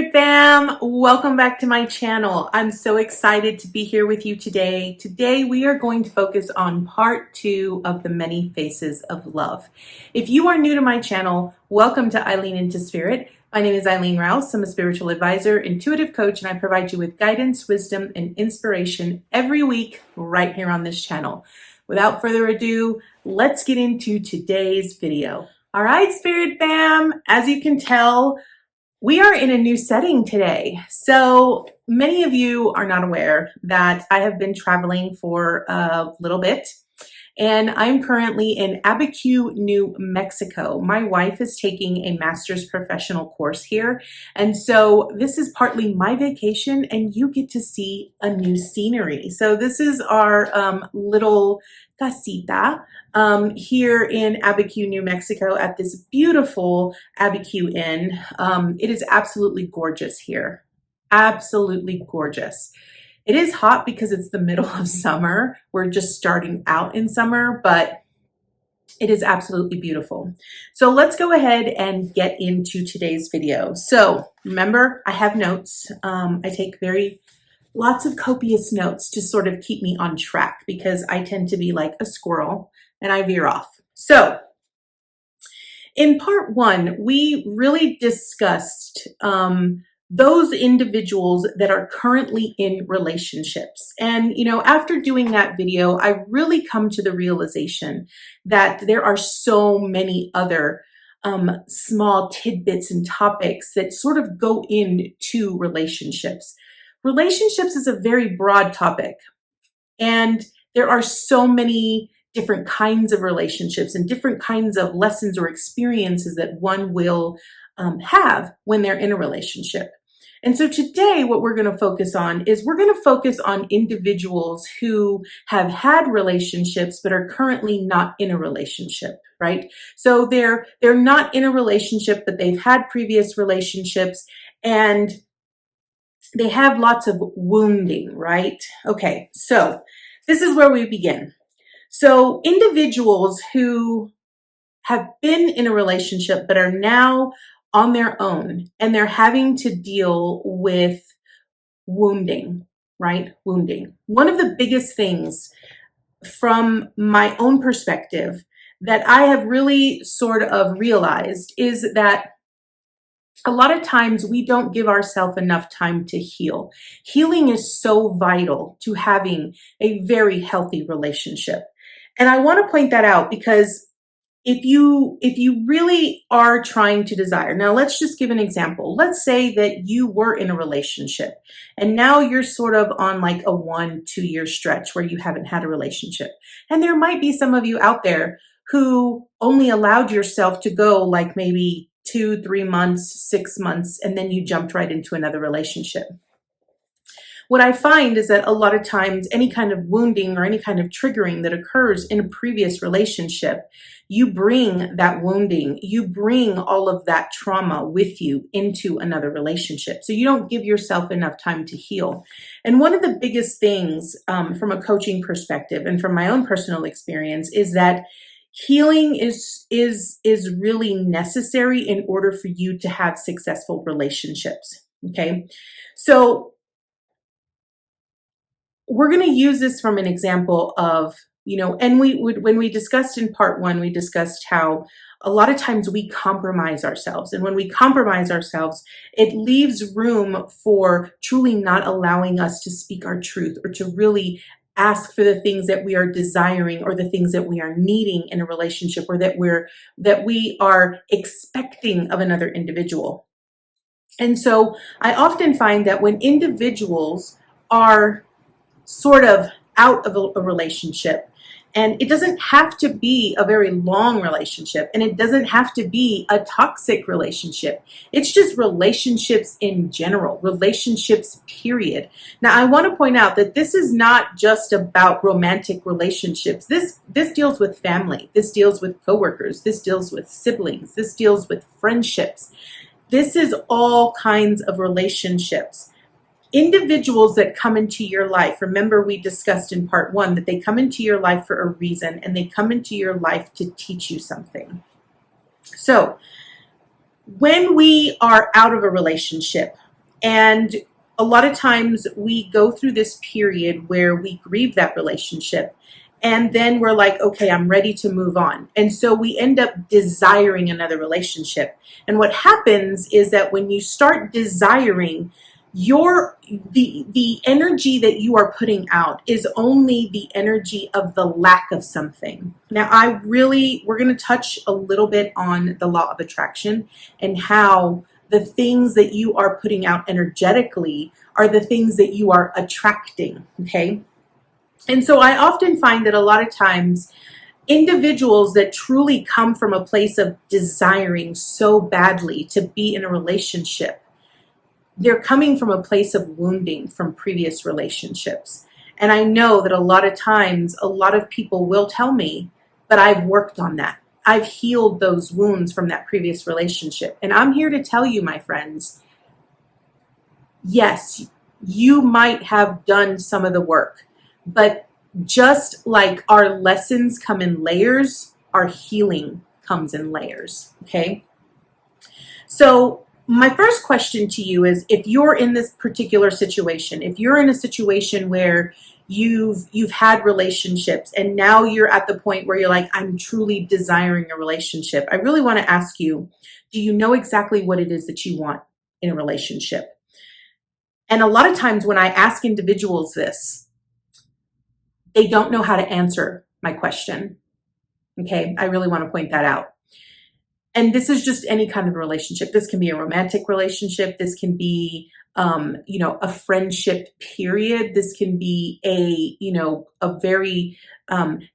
Spirit fam, welcome back to my channel. I'm so excited to be here with you today. Today we are going to focus on part 2 of the many faces of love. If you are new to my channel, welcome to Eileen into Spirit. My name is Eileen Rouse. I'm a spiritual advisor, intuitive coach, and I provide you with guidance, wisdom, and inspiration every week right here on this channel. Without further ado, let's get into today's video. All right, Spirit fam, as you can tell, we are in a new setting today. So many of you are not aware that I have been traveling for a little bit, and I'm currently in Abiquiu, New Mexico. My wife is taking a master's professional course here, and so this is partly my vacation, and you get to see a new scenery. So this is our little casita here in Abiquiu, New Mexico at this beautiful Abiquiu Inn. It is absolutely gorgeous here. Absolutely gorgeous. It is hot because it's the middle of summer. We're just starting out in summer, but it is absolutely beautiful. So let's go ahead and get into today's video. So remember, I have notes. I take lots of copious notes to sort of keep me on track because I tend to be like a squirrel and I veer off. So in part 1, we really discussed those individuals that are currently in relationships. And, you know, after doing that video, I really come to the realization that there are so many other small tidbits and topics that sort of go into relationships. Relationships is a very broad topic, and there are so many different kinds of relationships and different kinds of lessons or experiences that one will have when they're in a relationship. And so today what we're going to focus on is we're going to focus on individuals who have had relationships but are currently not in a relationship, right? So they're not in a relationship, but they've had previous relationships and they have lots of wounding, right? Okay, so this is where we begin. So individuals who have been in a relationship but are now on their own and they're having to deal with wounding, right? Wounding. One of the biggest things from my own perspective that I have really sort of realized is that a lot of times we don't give ourselves enough time to heal. Healing is so vital to having a very healthy relationship. And I want to point that out because if you really are trying to desire, now let's just give an example. Let's say that you were in a relationship and now you're sort of on like a 1-2 year stretch where you haven't had a relationship. And there might be some of you out there who only allowed yourself to go like maybe 2-3 months, 6 months, and then you jumped right into another relationship. What I find is that a lot of times any kind of wounding or any kind of triggering that occurs in a previous relationship, you bring that wounding, you bring all of that trauma with you into another relationship. So you don't give yourself enough time to heal. And one of the biggest things from a coaching perspective and from my own personal experience is that healing is really necessary in order for you to have successful relationships. Okay, so we're going to use this from an example of, you know, and when we discussed in part 1, we discussed how a lot of times we compromise ourselves. And when we compromise ourselves, it leaves room for truly not allowing us to speak our truth or to really ask for the things that we are desiring or the things that we are needing in a relationship or that we are expecting of another individual. And so I often find that when individuals are sort of out of a relationship, and it doesn't have to be a very long relationship, and it doesn't have to be a toxic relationship. It's just relationships in general, relationships, period. Now, I want to point out that this is not just about romantic relationships. This deals with family. This deals with coworkers. This deals with siblings. This deals with friendships. This is all kinds of relationships. Individuals that come into your life, remember we discussed in part 1 that they come into your life for a reason and they come into your life to teach you something. So when we are out of a relationship, And a lot of times we go through this period where we grieve that relationship. And then we're like, okay, I'm ready to move on. And so we end up desiring another relationship. And what happens is that when you start desiring, the energy that you are putting out is only the energy of the lack of something. Now, we're going to touch a little bit on the law of attraction and how the things that you are putting out energetically are the things that you are attracting, okay? And so I often find that a lot of times individuals that truly come from a place of desiring so badly to be in a relationship, they're coming from a place of wounding from previous relationships. And I know that a lot of times, a lot of people will tell me, but I've worked on that. I've healed those wounds from that previous relationship. And I'm here to tell you, my friends, yes, you might have done some of the work, but just like our lessons come in layers, our healing comes in layers, okay? So my first question to you is, if you're in this particular situation, if you're in a situation where you've had relationships and now you're at the point where you're like, I'm truly desiring a relationship, I really want to ask you, do you know exactly what it is that you want in a relationship? And a lot of times when I ask individuals this, they don't know how to answer my question. Okay, I really want to point that out. And this is just any kind of relationship. This can be a romantic relationship. This can be, a friendship period. This can be a very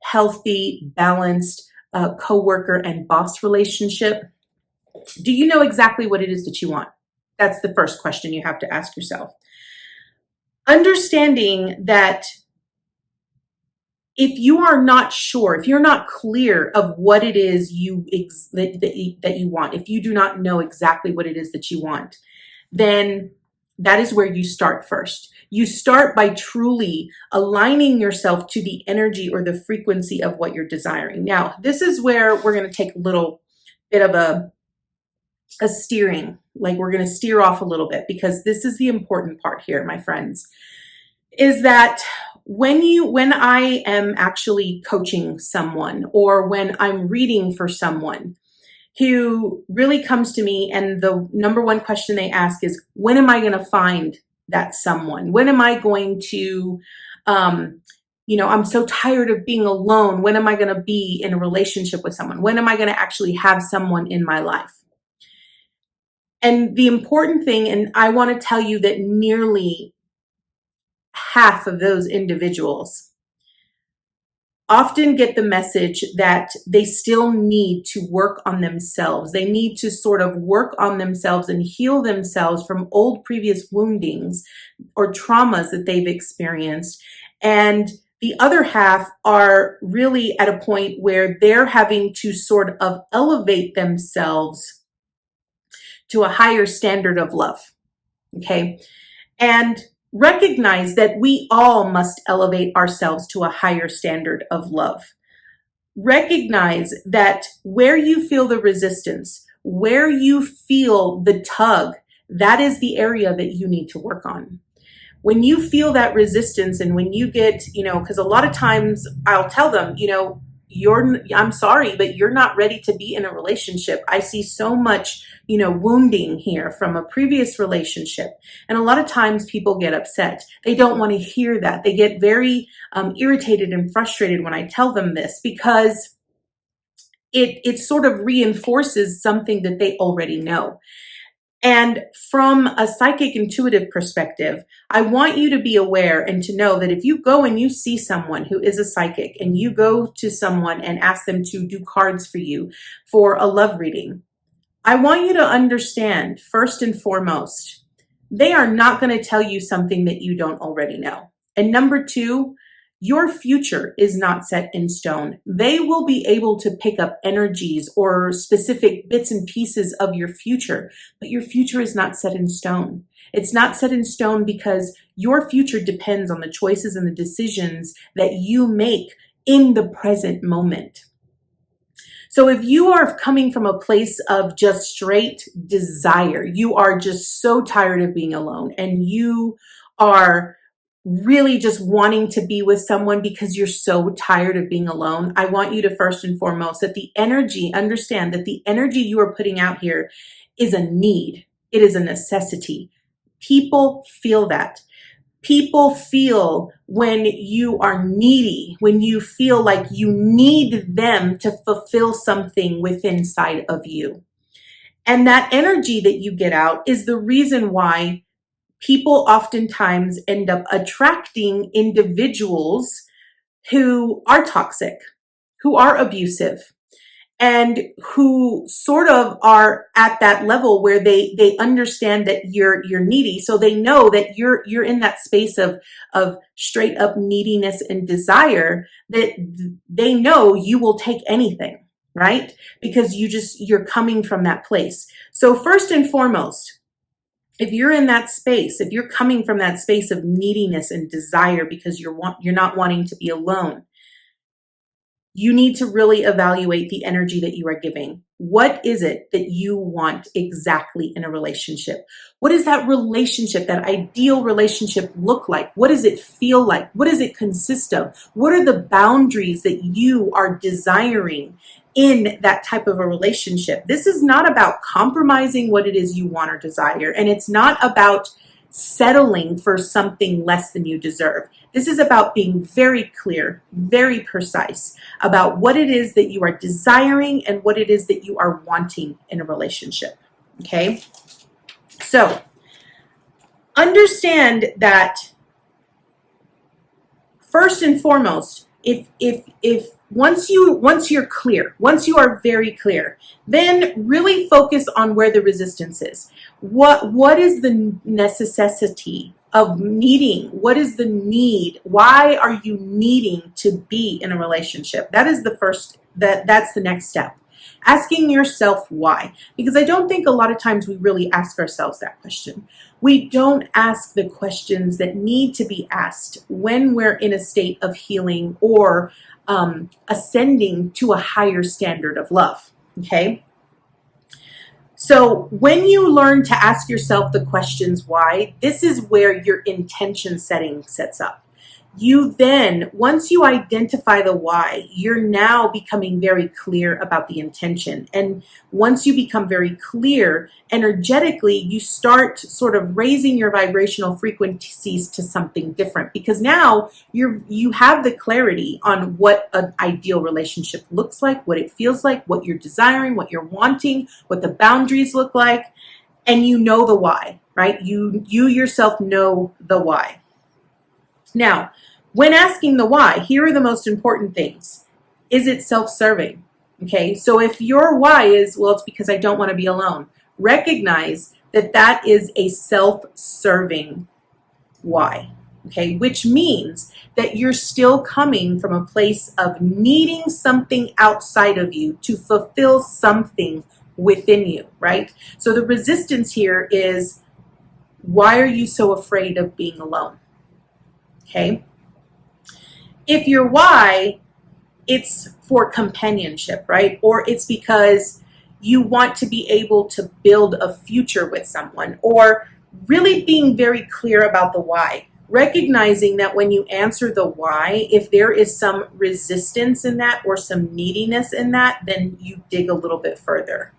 healthy, balanced coworker and boss relationship. Do you know exactly what it is that you want? That's the first question you have to ask yourself. Understanding that if you are not sure, if you're not clear of what it is that you want, if you do not know exactly what it is that you want, then that is where you start first. You start by truly aligning yourself to the energy or the frequency of what you're desiring. Now, this is where we're going to take a little bit of a steering, like we're going to steer off a little bit, because this is the important part here, my friends, is that when I am actually coaching someone, or when I'm reading for someone who really comes to me and the number one question they ask is, when am I going to find that someone? When am I going to, I'm so tired of being alone. When am I going to be in a relationship with someone? When am I going to actually have someone in my life? And the important thing, and I want to tell you that nearly half of those individuals often get the message that they still need to work on themselves. They need to sort of work on themselves and heal themselves from old previous woundings or traumas that they've experienced. And the other half are really at a point where they're having to sort of elevate themselves to a higher standard of love, okay? And recognize that we all must elevate ourselves to a higher standard of love. Recognize that where you feel the resistance, where you feel the tug, that is the area that you need to work on. When you feel that resistance, and when you get, because a lot of times I'll tell them, I'm sorry, but you're not ready to be in a relationship. I see so much, wounding here from a previous relationship. And a lot of times people get upset. They don't want to hear that. They get very irritated and frustrated when I tell them this, because it sort of reinforces something that they already know. And from a psychic intuitive perspective, I want you to be aware and to know that if you go and you see someone who is a psychic, and you go to someone and ask them to do cards for you for a love reading, I want you to understand, first and foremost, they are not going to tell you something that you don't already know. And number two, your future is not set in stone. They will be able to pick up energies or specific bits and pieces of your future, but your future is not set in stone. It's not set in stone because your future depends on the choices and the decisions that you make in the present moment. So if you are coming from a place of just straight desire, you are just so tired of being alone and you are really just wanting to be with someone because you're so tired of being alone, I want you to first and foremost that the energy, understand that the energy you are putting out here is a need. It is a necessity. People feel that. People feel when you are needy, when you feel like you need them to fulfill something within inside of you. And that energy that you get out is the reason why people oftentimes end up attracting individuals who are toxic, who are abusive, and who sort of are at that level where they understand that you're needy, so they know that you're in that space of straight up neediness and desire, that they know you will take anything, right? Because you're coming from that place. So first and foremost, if you're in that space, if you're coming from that space of neediness and desire because you're not wanting to be alone, you need to really evaluate the energy that you are giving. What is it that you want exactly in a relationship? What does that relationship, that ideal relationship look like? What does it feel like? What does it consist of? What are the boundaries that you are desiring in that type of a relationship? This is not about compromising what it is you want or desire, and it's not about settling for something less than you deserve. This is about being very clear, very precise about what it is that you are desiring and what it is that you are wanting in a relationship. Okay? So, understand that first and foremost, if once you're clear, once you are very clear, then really focus on where the resistance is. What is the necessity of needing? What is the need? Why are you needing to be in a relationship? That is the first, that's the next step. Asking yourself why, because I don't think a lot of times we really ask ourselves that question. We don't ask the questions that need to be asked when we're in a state of healing or ascending to a higher standard of love. Okay? So when you learn to ask yourself the questions why, this is where your intention setting sets up. You then, once you identify the why, you're now becoming very clear about the intention. And once you become very clear, energetically, you start sort of raising your vibrational frequencies to something different, because now you have the clarity on what an ideal relationship looks like, what it feels like, what you're desiring, what you're wanting, what the boundaries look like, and you know the why, right? You yourself know the why. Now, when asking the why, here are the most important things. Is it self-serving? Okay, so if your why is, well, it's because I don't want to be alone, recognize that that is a self-serving why. Okay, which means that you're still coming from a place of needing something outside of you to fulfill something within you, right? So the resistance here is, why are you so afraid of being alone? Okay. If your why, it's for companionship, right? Or it's because you want to be able to build a future with someone, or really being very clear about the why. Recognizing that when you answer the why, if there is some resistance in that or some neediness in that, then you dig a little bit further.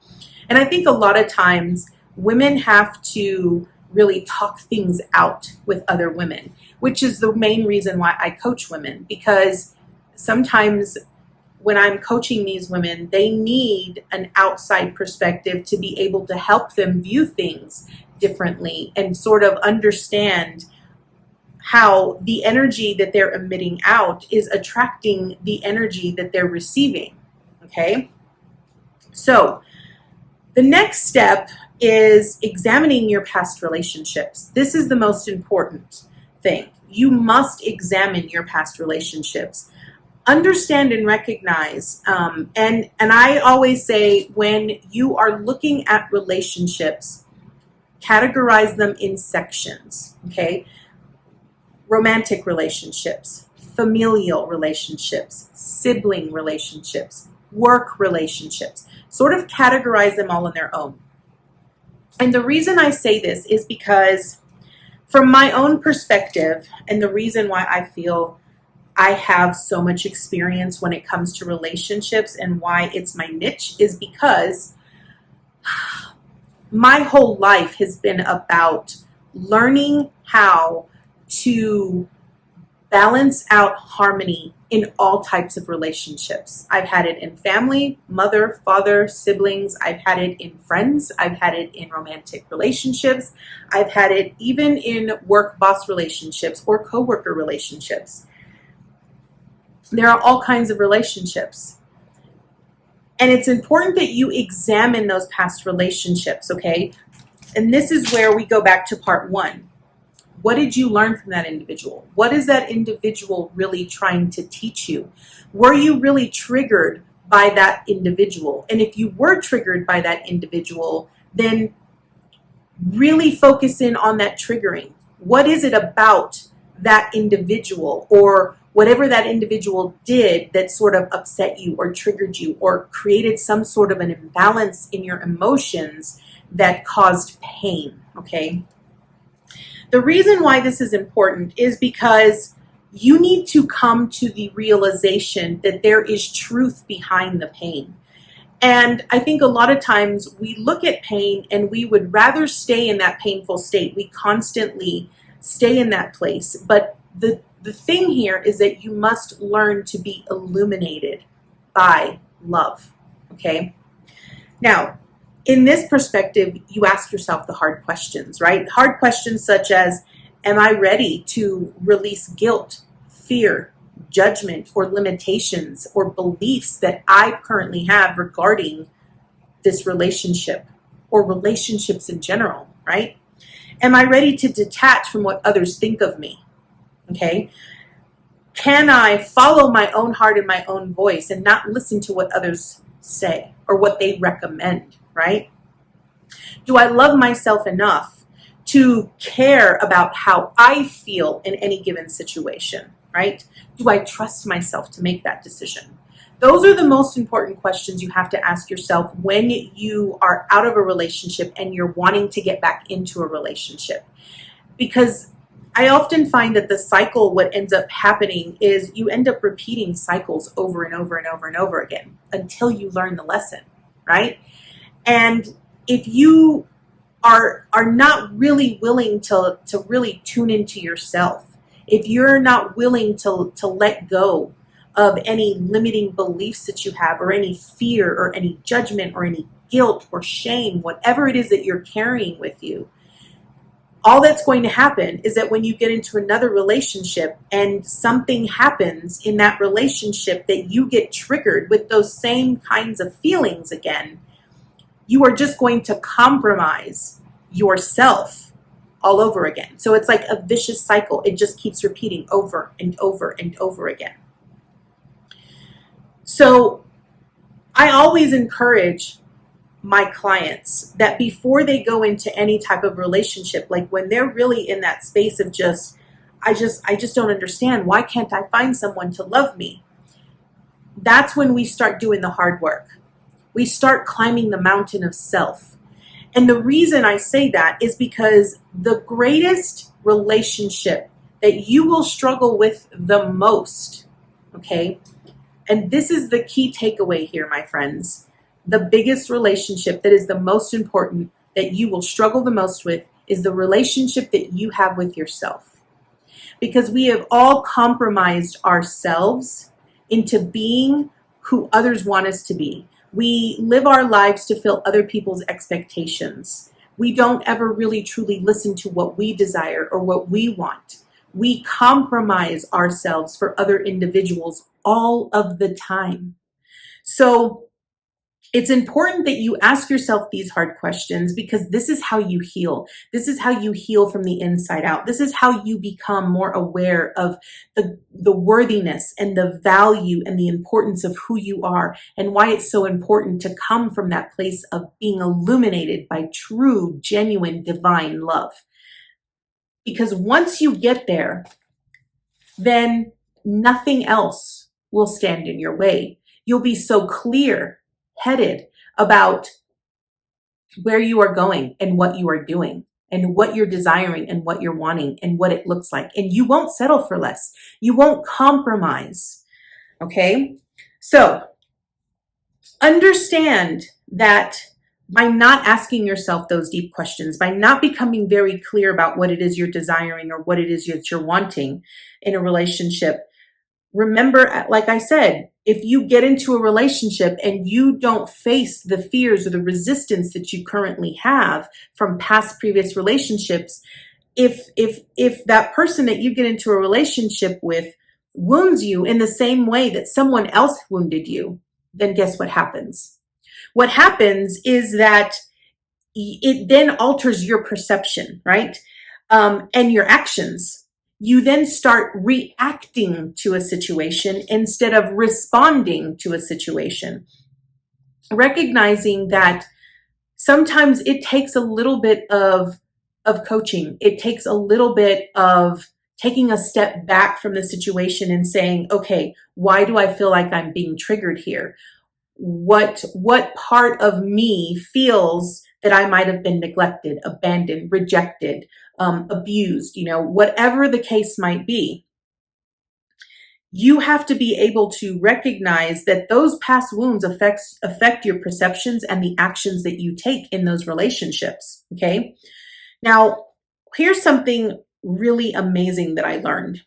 And I think a lot of times women have to really talk things out with other women, which is the main reason why I coach women, because sometimes when I'm coaching these women, they need an outside perspective to be able to help them view things differently and sort of understand how the energy that they're emitting out is attracting the energy that they're receiving. Okay? So the next step is examining your past relationships. This is the most important thing. You must examine your past relationships. Understand and recognize, and I always say, when you are looking at relationships, categorize them in sections, okay? Romantic relationships, familial relationships, sibling relationships, work relationships. Sort of categorize them all on their own. And the reason I say this is because from my own perspective, and the reason why I feel I have so much experience when it comes to relationships and why it's my niche is because my whole life has been about learning how to balance out harmony in all types of relationships. I've had it in family, mother, father, siblings. I've had it in friends. I've had it in romantic relationships. I've had it even in work boss relationships or coworker relationships. There are all kinds of relationships. And it's important that you examine those past relationships, okay? And this is where we go back to part one. What did you learn from that individual? What is that individual really trying to teach you? Were you really triggered by that individual? And if you were triggered by that individual, then really focus in on that triggering. What is it about that individual or whatever that individual did that sort of upset you or triggered you or created some sort of an imbalance in your emotions that caused pain, okay? The reason why this is important is because you need to come to the realization that there is truth behind the pain. And I think a lot of times we look at pain and we would rather stay in that painful state. We constantly stay in that place. But the thing here is that you must learn to be illuminated by love, okay? Now, in this perspective, you ask yourself the hard questions, right? Hard questions such as, am I ready to release guilt, fear, judgment, or limitations or beliefs that I currently have regarding this relationship or relationships in general, right? Am I ready to detach from what others think of me? Okay. Can I follow my own heart and my own voice and not listen to what others say or what they recommend, right? Do I love myself enough to care about how I feel in any given situation, right? Do I trust myself to make that decision? Those are the most important questions you have to ask yourself when you are out of a relationship and you're wanting to get back into a relationship. Because I often find that the cycle, what ends up happening is you end up repeating cycles over and over and over and over again until you learn the lesson, right? And if you are not really willing to really tune into yourself, if you're not willing to let go of any limiting beliefs that you have or any fear or any judgment or any guilt or shame, whatever it is that you're carrying with you, all that's going to happen is that when you get into another relationship and something happens in that relationship that you get triggered with those same kinds of feelings again, you are just going to compromise yourself all over again. So it's like a vicious cycle. It just keeps repeating over and over and over again. So I always encourage my clients that before they go into any type of relationship, like when they're really in that space of I just don't understand, why can't I find someone to love me? That's when we start doing the hard work. We start climbing the mountain of self. And the reason I say that is because the greatest relationship that you will struggle with the most, okay? And this is the key takeaway here, my friends. The biggest relationship that is the most important, that you will struggle the most with, is the relationship that you have with yourself. Because we have all compromised ourselves into being who others want us to be. We live our lives to fill other people's expectations. We don't ever really truly listen to what we desire or what we want. We compromise ourselves for other individuals all of the time. So it's important that you ask yourself these hard questions, because this is how you heal. This is how you heal from the inside out. This is how you become more aware of the worthiness and the value and the importance of who you are, and why it's so important to come from that place of being illuminated by true, genuine, divine love. Because once you get there, then nothing else will stand in your way. You'll be so clear-headed about where you are going and what you are doing and what you're desiring and what you're wanting and what it looks like. And you won't settle for less. You won't compromise. Okay? So understand that by not asking yourself those deep questions, by not becoming very clear about what it is you're desiring or what it is that you're wanting in a relationship, remember, like I said, if you get into a relationship and you don't face the fears or the resistance that you currently have from past previous relationships, if that person that you get into a relationship with wounds you in the same way that someone else wounded you, then guess what happens? What happens is that it then alters your perception, right? And your actions. You then start reacting to a situation instead of responding to a situation. Recognizing that sometimes it takes a little bit of coaching. It takes a little bit of taking a step back from the situation and saying, okay, why do I feel like I'm being triggered here? What part of me feels that I might have been neglected, abandoned, rejected, abused, whatever the case might be. You have to be able to recognize that those past wounds affect your perceptions and the actions that you take in those relationships. Okay. Now, here's something really amazing that I learned.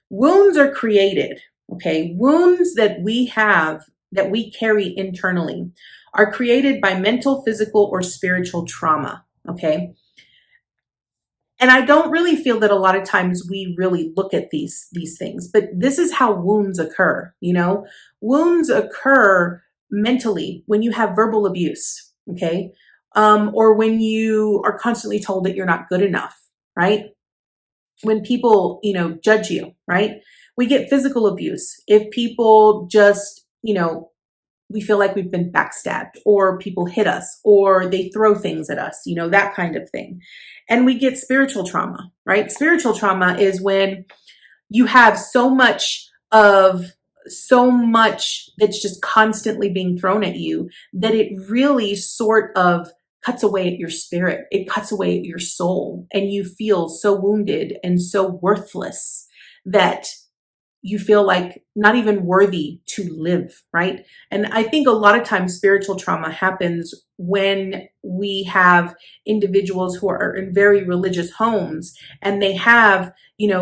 Wounds are created. Okay. Wounds that we have, that we carry internally, are created by mental, physical, or spiritual trauma. Okay. And I don't really feel that a lot of times we really look at these things, but this is how wounds occur. Wounds occur mentally when you have verbal abuse. Okay. Or when you are constantly told that you're not good enough, right? When people, judge you, right? We get physical abuse. If people just, we feel like we've been backstabbed, or people hit us, or they throw things at us, that kind of thing. And we get spiritual trauma, right? Spiritual trauma is when you have so much that's just constantly being thrown at you that it really sort of cuts away at your spirit. It cuts away at your soul, and you feel so wounded and so worthless that you feel like not even worthy to live, right? And I think a lot of times spiritual trauma happens when we have individuals who are in very religious homes, and they have,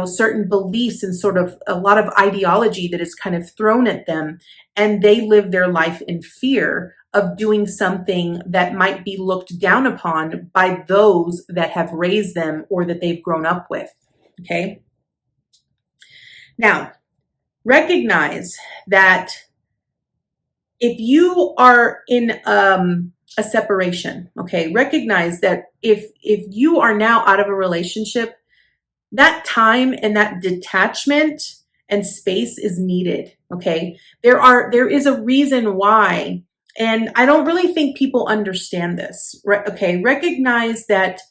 certain beliefs and sort of a lot of ideology that is kind of thrown at them, and they live their life in fear of doing something that might be looked down upon by those that have raised them or that they've grown up with, okay? Now, recognize that if you are in a separation, okay, recognize that if you are now out of a relationship, that time and that detachment and space is needed, okay? There is a reason why, and I don't really think people understand this, right? Okay, recognize that,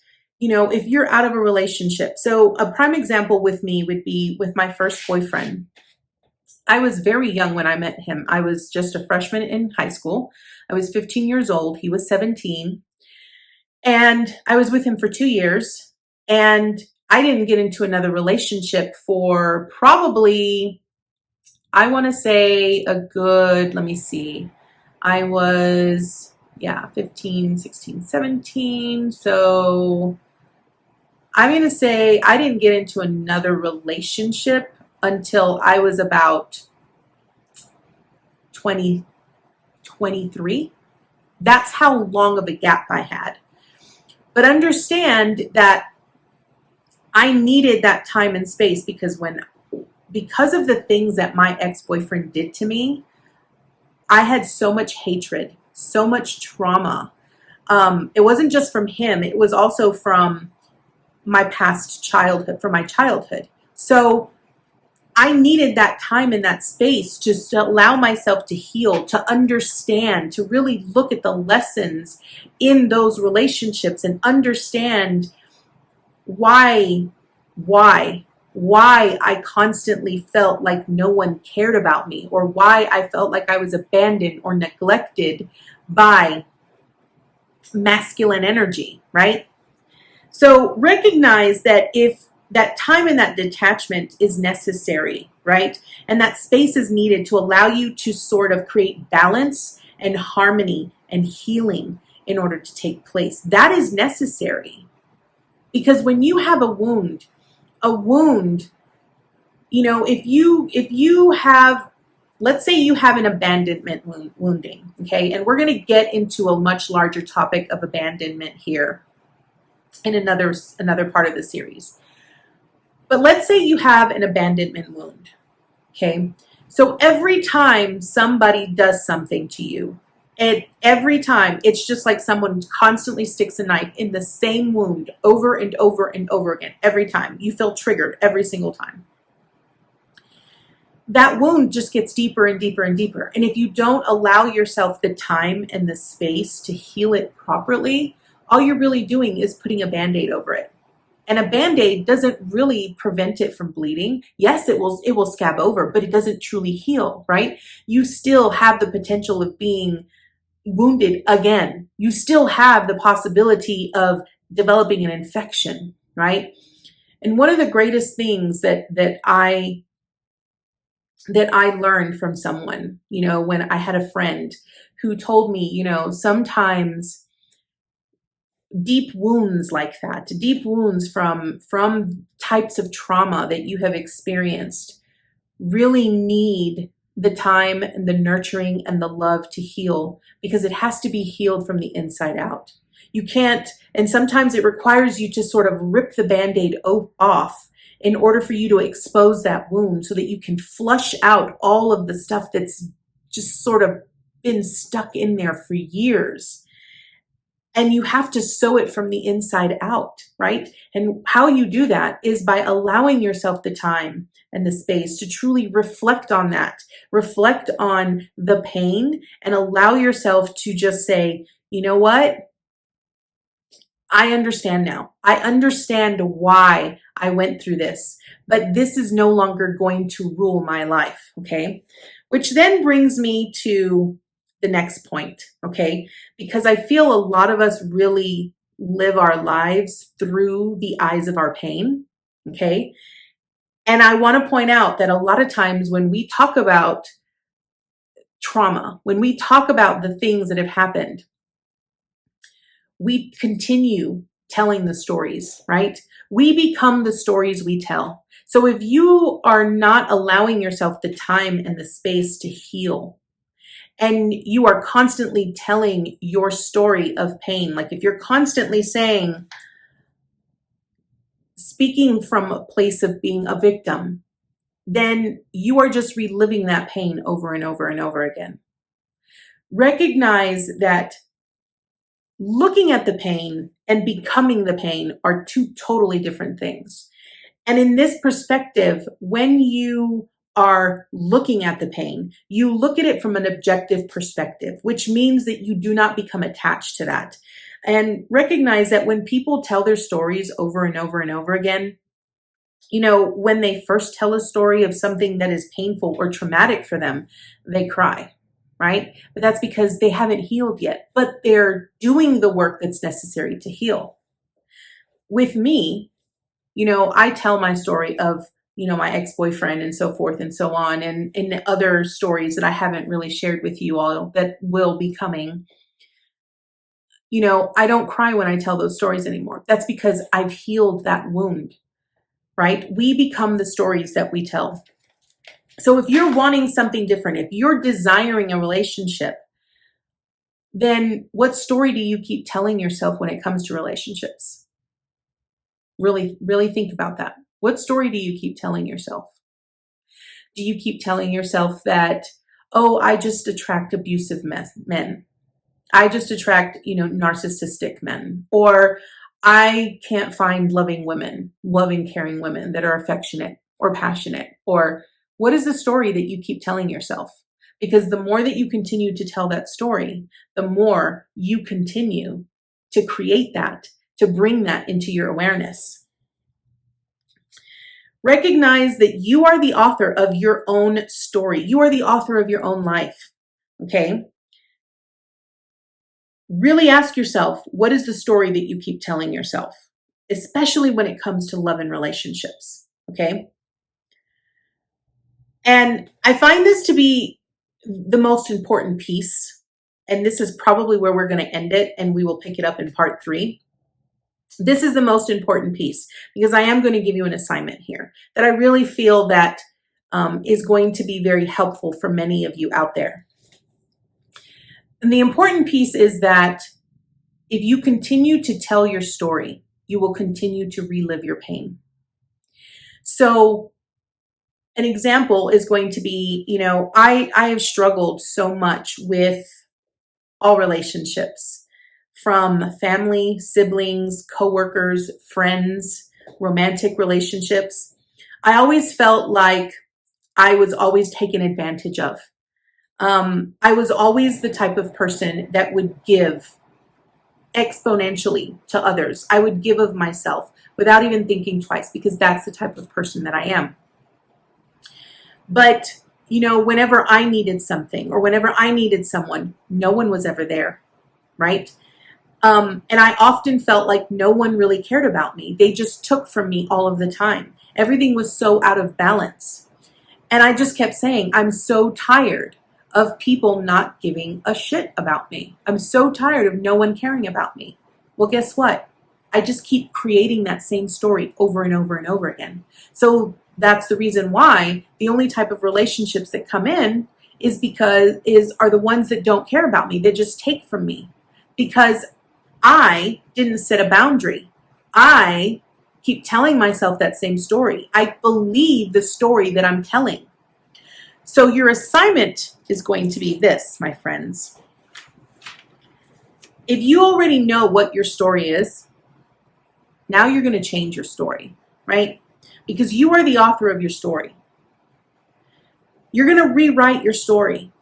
if you're out of a relationship. So a prime example with me would be with my first boyfriend. I was very young when I met him. I was just a freshman in high school. I was 15 years old. He was 17. And I was with him for 2 years. And I didn't get into another relationship for probably, I want to say a good, let me see. I was, 15, 16, 17. So I'm going to say I didn't get into another relationship until I was about 20, 23. That's how long of a gap I had. But understand that I needed that time and space because of the things that my ex-boyfriend did to me, I had so much hatred, so much trauma. It wasn't just from him. It was also from my past childhood, from my childhood. So I needed that time and that space just to allow myself to heal, to understand, to really look at the lessons in those relationships and understand why why I constantly felt like no one cared about me, or why I felt like I was abandoned or neglected by masculine energy, right? So recognize that if that time and that detachment is necessary, right? And that space is needed to allow you to sort of create balance and harmony and healing in order to take place. That is necessary. Because when you have a wound, if you have, let's say you have an abandonment wounding, okay? And we're going to get into a much larger topic of abandonment here in another part of the series. But let's say you have an abandonment wound, okay? So every time somebody does something to you, every time, it's just like someone constantly sticks a knife in the same wound over and over and over again. Every time you feel triggered, every single time, that wound just gets deeper and deeper and deeper. And if you don't allow yourself the time and the space to heal it properly, all you're really doing is putting a Band-Aid over it. And a Band-Aid doesn't really prevent it from bleeding. Yes, it will scab over, but it doesn't truly heal, right? You still have the potential of being wounded again. You still have the possibility of developing an infection, right? And one of the greatest things that I learned from someone, when I had a friend who told me, sometimes deep wounds like that, deep wounds from types of trauma that you have experienced, really need the time and the nurturing and the love to heal, because it has to be healed from the inside out. You can't, and sometimes it requires you to sort of rip the Band-Aid off in order for you to expose that wound so that you can flush out all of the stuff that's just sort of been stuck in there for years. And you have to sew it from the inside out, right? And how you do that is by allowing yourself the time and the space to truly reflect on that, reflect on the pain, and allow yourself to just say, you know what? I understand now. I understand why I went through this, but this is no longer going to rule my life, okay? Which then brings me to the next point, okay? Because I feel a lot of us really live our lives through the eyes of our pain, okay? And I want to point out that a lot of times when we talk about trauma, when we talk about the things that have happened, we continue telling the stories, right? We become the stories we tell. So if you are not allowing yourself the time and the space to heal, and you are constantly telling your story of pain, like if you're constantly speaking from a place of being a victim, then you are just reliving that pain over and over and over again. Recognize that looking at the pain and becoming the pain are two totally different things. And in this perspective, when you are looking at the pain, you look at it from an objective perspective, which means that you do not become attached to that. And recognize that when people tell their stories over and over and over again, when they first tell a story of something that is painful or traumatic for them, they cry, right? But that's because they haven't healed yet, but they're doing the work that's necessary to heal. With me, I tell my story of, my ex-boyfriend and so forth and so on, and other stories that I haven't really shared with you all that will be coming. I don't cry when I tell those stories anymore. That's because I've healed that wound, right? We become the stories that we tell. So if you're wanting something different, if you're desiring a relationship, then what story do you keep telling yourself when it comes to relationships? Really, really think about that. What story do you keep telling yourself? Do you keep telling yourself that, oh, I just attract abusive men. I just attract, narcissistic men. Or I can't find loving, caring women that are affectionate or passionate. Or what is the story that you keep telling yourself? Because the more that you continue to tell that story, the more you continue to create that, to bring that into your awareness. Recognize that you are the author of your own story. You are the author of your own life. Okay? Really ask yourself, what is the story that you keep telling yourself? Especially when it comes to love and relationships. Okay? And I find this to be the most important piece. And this is probably where we're going to end it, and we will pick it up in part 3. This is the most important piece because I am going to give you an assignment here that I really feel that is going to be very helpful for many of you out there. And the important piece is that if you continue to tell your story, you will continue to relive your pain. So an example is going to be, I have struggled so much with all relationships, from family, siblings, coworkers, friends, romantic relationships. I always felt like I was always taken advantage of. I was always the type of person that would give exponentially to others. I would give of myself without even thinking twice because that's the type of person that I am. But, whenever I needed something or whenever I needed someone, no one was ever there, right? And I often felt like no one really cared about me. They just took from me all of the time. Everything was so out of balance. And I just kept saying, I'm so tired of people not giving a shit about me. I'm so tired of no one caring about me. Well, guess what? I just keep creating that same story over and over and over again. So that's the reason why the only type of relationships that come in are the ones that don't care about me. They just take from me because I didn't set a boundary. I keep telling myself that same story. I believe the story that I'm telling. So your assignment is going to be this, my friends. If you already know what your story is, now you're going to change your story, right? Because you are the author of your story. You're going to rewrite your story,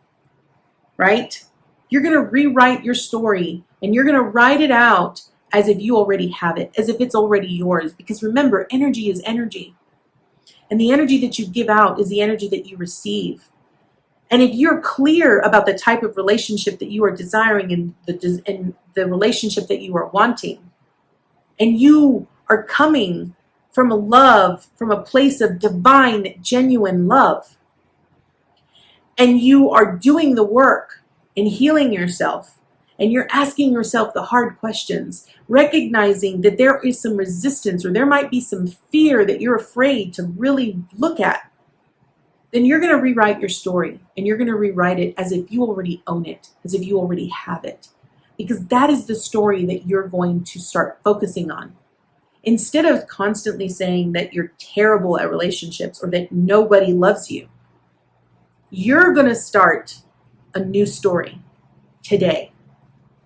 right? You're going to rewrite your story and you're going to write it out as if you already have it, as if it's already yours. Because remember, energy is energy. And the energy that you give out is the energy that you receive. And if you're clear about the type of relationship that you are desiring and the relationship that you are wanting, and you are coming from a place of divine, genuine love, and you are doing the work and healing yourself, and you're asking yourself the hard questions, recognizing that there is some resistance or there might be some fear that you're afraid to really look at, then you're going to rewrite your story and you're going to rewrite it as if you already own it, as if you already have it. Because that is the story that you're going to start focusing on. Instead of constantly saying that you're terrible at relationships or that nobody loves you, you're going to start a new story today.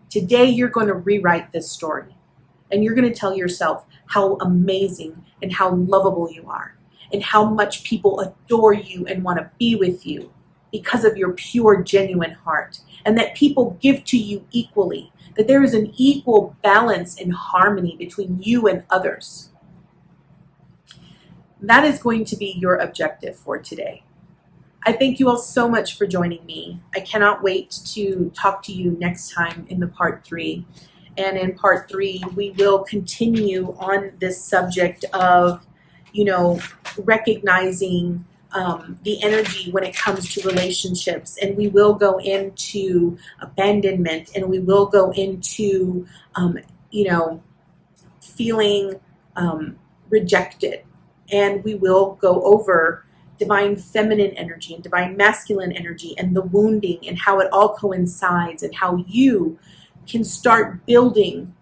Today, you're going to rewrite this story. And you're going to tell yourself how amazing and how lovable you are, and how much people adore you and want to be with you because of your pure, genuine heart. And that people give to you equally, that there is an equal balance and harmony between you and others. That is going to be your objective for today. I thank you all so much for joining me. I cannot wait to talk to you next time in the part 3. And in part 3, we will continue on this subject of, recognizing the energy when it comes to relationships. And we will go into abandonment, and we will go into, feeling rejected. And we will go over divine feminine energy and divine masculine energy and the wounding and how it all coincides and how you can start building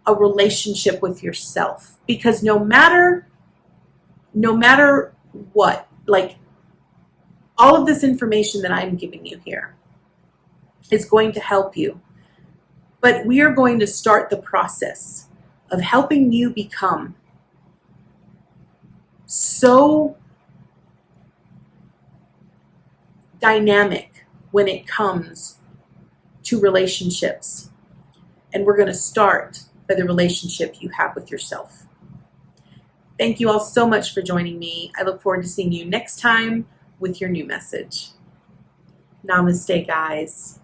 a relationship with yourself. Because no matter what, like, all of this information that I'm giving you here is going to help you. But we are going to start the process of helping you become so dynamic when it comes to relationships. And we're going to start by the relationship you have with yourself. Thank you all so much for joining me. I look forward to seeing you next time with your new message. Namaste, guys.